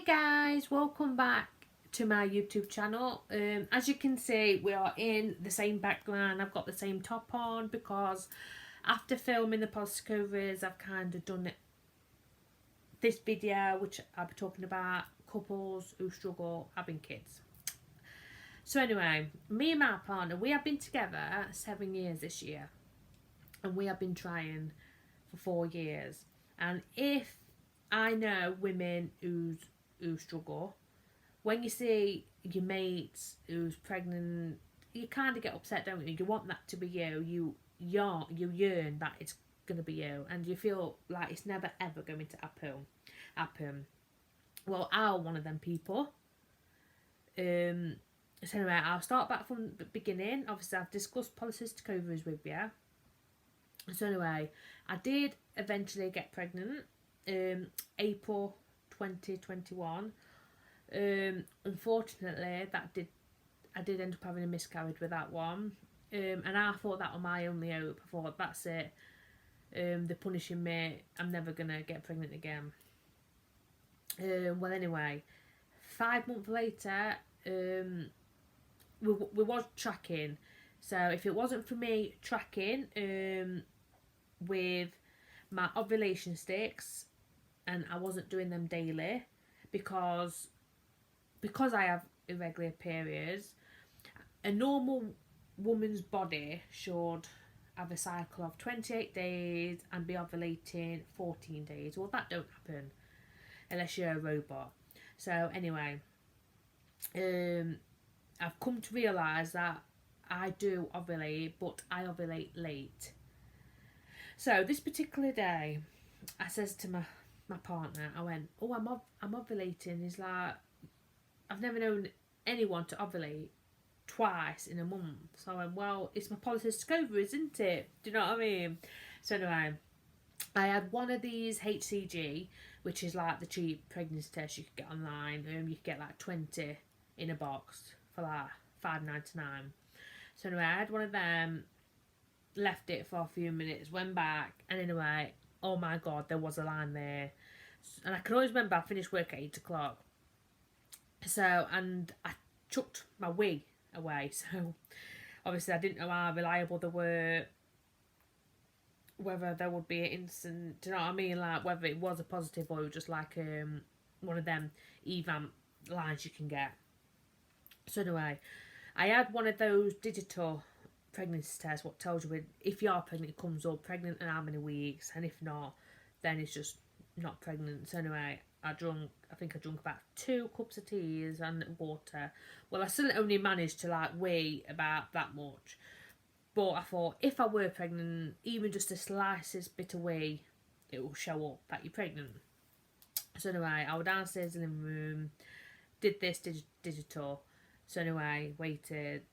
Guys, welcome back to my YouTube channel. As you can see, we are in the same background. I've got the same top on because after filming the policy covers, I've kind of done this video which I'll be talking about couples who struggle having kids. So anyway, me and my partner, we have been together 7 years this year, and we have been trying for 4 years. And if I know women who struggle, when you see your mates who's pregnant, you kind of get upset, don't you? You want that to be you. You yearn that it's going to be you, and you feel like it's never ever going to happen. Well, I'm one of them people. So anyway, I'll start back from the beginning. Obviously, I've discussed polycystic ovaries with you. So anyway, I did eventually get pregnant. April 2021. Unfortunately, I did end up having a miscarriage with that one. And I thought that was my only hope. I thought, that's it. They're punishing me. I'm never gonna get pregnant again. Well, anyway, 5 months later, we was tracking. So if it wasn't for me tracking with my ovulation sticks, and I wasn't doing them daily because I have irregular periods, a normal woman's body should have a cycle of 28 days and be ovulating 14 days. Well, that don't happen unless you're a robot. So anyway, I've come to realise that I do ovulate, but I ovulate late. So this particular day, I says to my partner, I went, "Oh, I'm ovulating." He's like, "I've never known anyone to ovulate twice in a month." So I went, "Well, it's my polycystic ovaries, isn't it? Do you know what I mean?" So anyway, I had one of these HCG, which is like the cheap pregnancy test you could get online. You could get like 20 in a box for like $5.99. So anyway, I had one of them, left it for a few minutes, went back, and anyway, oh my god, there was a line there. And I can always remember I finished work at 8 o'clock. So, and I chucked my wee away. So, obviously, I didn't know how reliable they were, whether there would be an instant, do you know what I mean? Like, whether it was a positive or just like one of them EVAM lines you can get. So, anyway, I had one of those digital pregnancy tests, what tells you if you are pregnant, it comes up pregnant and how many weeks, and if not, then it's just not pregnant. So anyway, I think I drunk about 2 cups of teas and water. Well, I still only managed to like weigh about that much, but I thought if I were pregnant, even just the slightest bit of wee, it will show up that you're pregnant. So anyway, I was downstairs in the room, did this digital. So anyway, waited,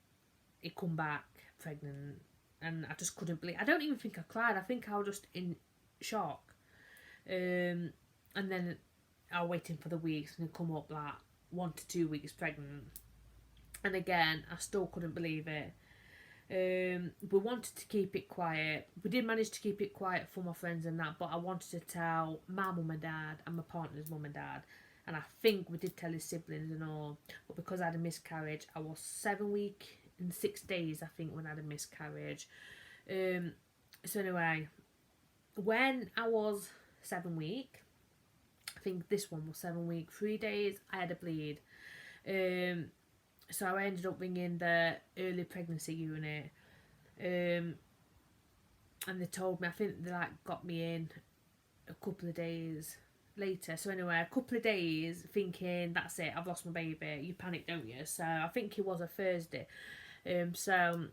it come back pregnant, and I just couldn't believe. I don't even think I cried. I think I was just in shock. And then I was waiting for the weeks, and it come up like 1 to 2 weeks pregnant. And again, I still couldn't believe it. We wanted to keep it quiet. We did manage to keep it quiet for my friends and that, but I wanted to tell my mum and dad and my partner's mum and dad. And I think we did tell his siblings and all. But because I had a miscarriage, I was 7 weeks and 6 days, I think, when I had a miscarriage. So anyway, when I was 7 weeks, I think this one was 7 weeks, 3 days, I had a bleed. So I ended up ringing the early pregnancy unit. And they told me, I think they like got me in a couple of days later. So anyway, a couple of days thinking, that's it, I've lost my baby. You panic, don't you? So I think it was a Thursday. So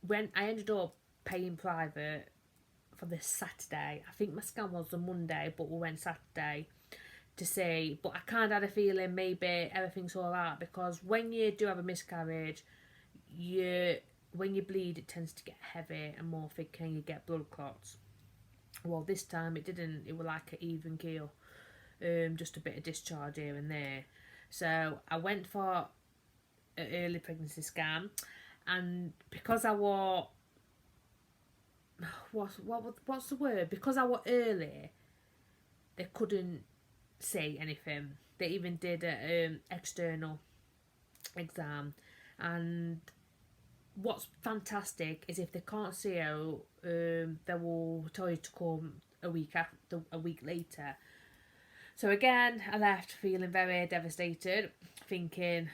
when I ended up paying private for the Saturday, I think my scan was the Monday, but we went Saturday to see. But I kind of had a feeling maybe everything's alright, because when you do have a miscarriage, when you bleed, it tends to get heavy and more thick, and you get blood clots. Well, this time it didn't. It was like an even keel, just a bit of discharge here and there. So I went for an early pregnancy scan. And because I was, what's the word? Because I was early, they couldn't see anything. They even did an external exam, and what's fantastic is if they can't see you, they will tell you to come a week later. So again, I left feeling very devastated, thinking,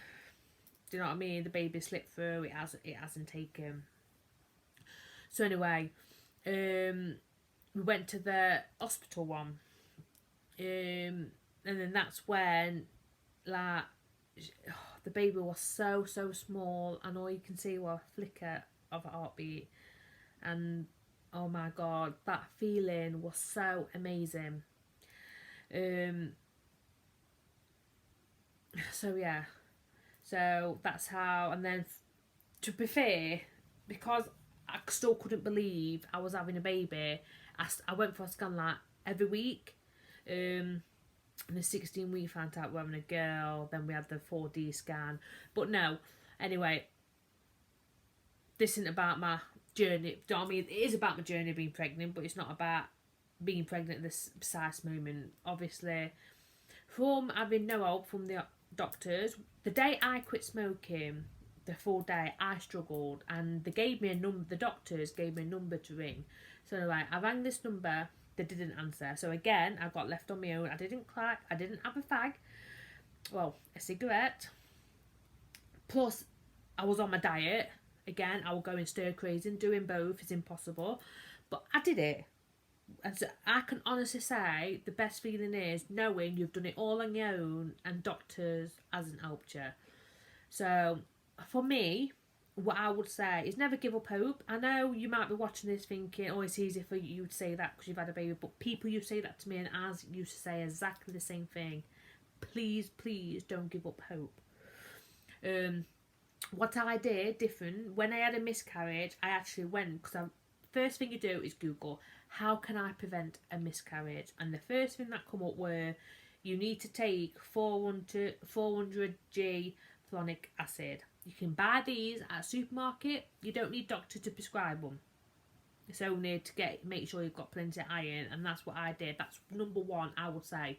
do you know what I mean? The baby slipped through. It hasn't taken. So anyway, we went to the hospital one, and then that's when, like, the baby was so small, and all you can see was a flicker of a heartbeat, and oh my god, that feeling was so amazing. So yeah, so that's how. And then, to be fair, because I still couldn't believe I was having a baby, I went for a scan like every week. In the 16 week, found out we're having a girl. Then we had the 4D scan. But no, anyway, this isn't about my journey. Do you know what I mean? It is about my journey being pregnant, but it's not about being pregnant at this precise moment. Obviously, from having no help from the doctors, the day I quit smoking, the full day, I struggled, and they gave me a number. The doctors gave me a number to ring. So anyway, I rang this number. They didn't answer. So again, I got left on my own. I didn't clack. I didn't have a fag. Well, a cigarette. Plus, I was on my diet. Again, I was going stir crazy, and doing both is impossible. But I did it. And so I can honestly say the best feeling is knowing you've done it all on your own and doctors hasn't helped you. So for me, what I would say is never give up hope. I know you might be watching this thinking, oh, it's easy for you to say that because you've had a baby, but people used to say that to me, and I used to say exactly the same thing. Please don't give up hope. What I did different, when I had a miscarriage, I actually went, because first thing you do is Google, how can I prevent a miscarriage? And the first thing that come up were, you need to take 400g folic acid. You can buy these at a supermarket. You don't need doctor to prescribe them. It's only to make sure you've got plenty of iron, and that's what I did. That's number one, I would say.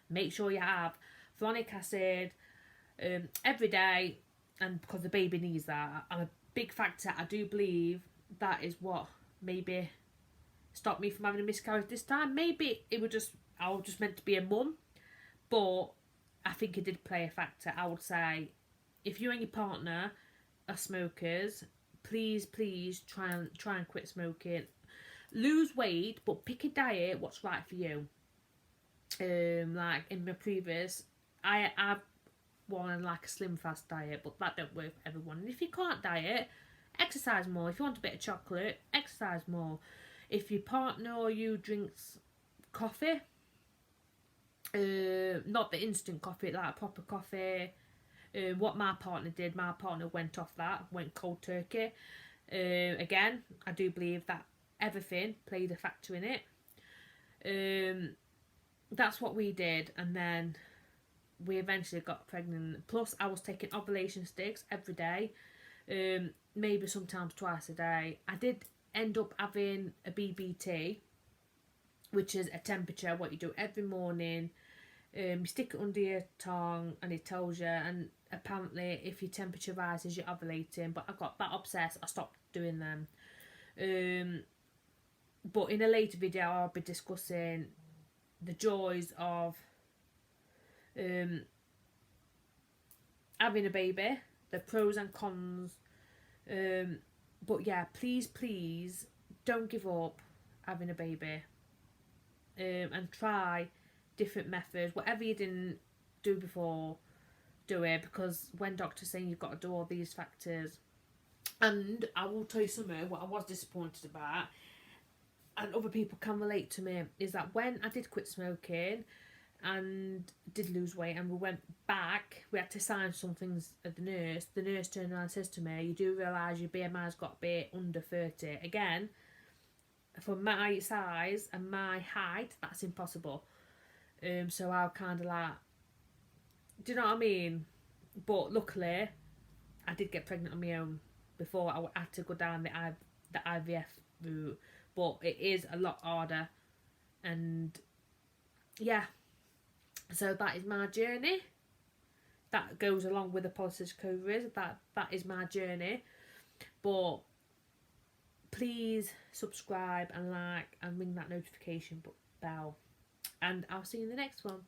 Make sure you have folic acid every day, and because the baby needs that. And a big factor, I do believe, that is what maybe stopped me from having a miscarriage this time. Maybe I was just meant to be a mum, but I think it did play a factor. I would say, if you and your partner are smokers, please try and quit smoking. Lose weight, but pick a diet what's right for you. Like in my previous, I've wanted like a slim fast diet, but that don't work for everyone. And if you can't diet, exercise more. If you want a bit of chocolate, exercise more. If your partner or you drinks coffee, not the instant coffee, like proper coffee. What my partner did, my partner went off that, went cold turkey. Again, I do believe that everything played a factor in it. That's what we did, and then we eventually got pregnant. Plus, I was taking ovulation sticks every day, maybe sometimes twice a day. I did end up having a BBT, which is a temperature, what you do every morning. You stick it under your tongue and it tells you, and apparently if your temperature rises you're ovulating, but I got that obsessed, I stopped doing them. But in a later video I'll be discussing the joys of having a baby, the pros and cons. But yeah, please don't give up having a baby, and try different methods. Whatever you didn't do before, do it, because when doctors saying you've got to do all these factors. And I will tell you something, what I was disappointed about, and other people can relate to me, is that when I did quit smoking and did lose weight and we went back, we had to sign some things at the nurse turned around and says to me, you do realise your BMI's got to be under 30. Again, for my size and my height, that's impossible. So I kind of like, do you know what I mean? But luckily, I did get pregnant on my own before I had to go down the IVF route. But it is a lot harder, and yeah, So that is my journey. That goes along with the polycystic ovaries. That is my journey. But please subscribe and like and ring that notification bell. And I'll see you in the next one.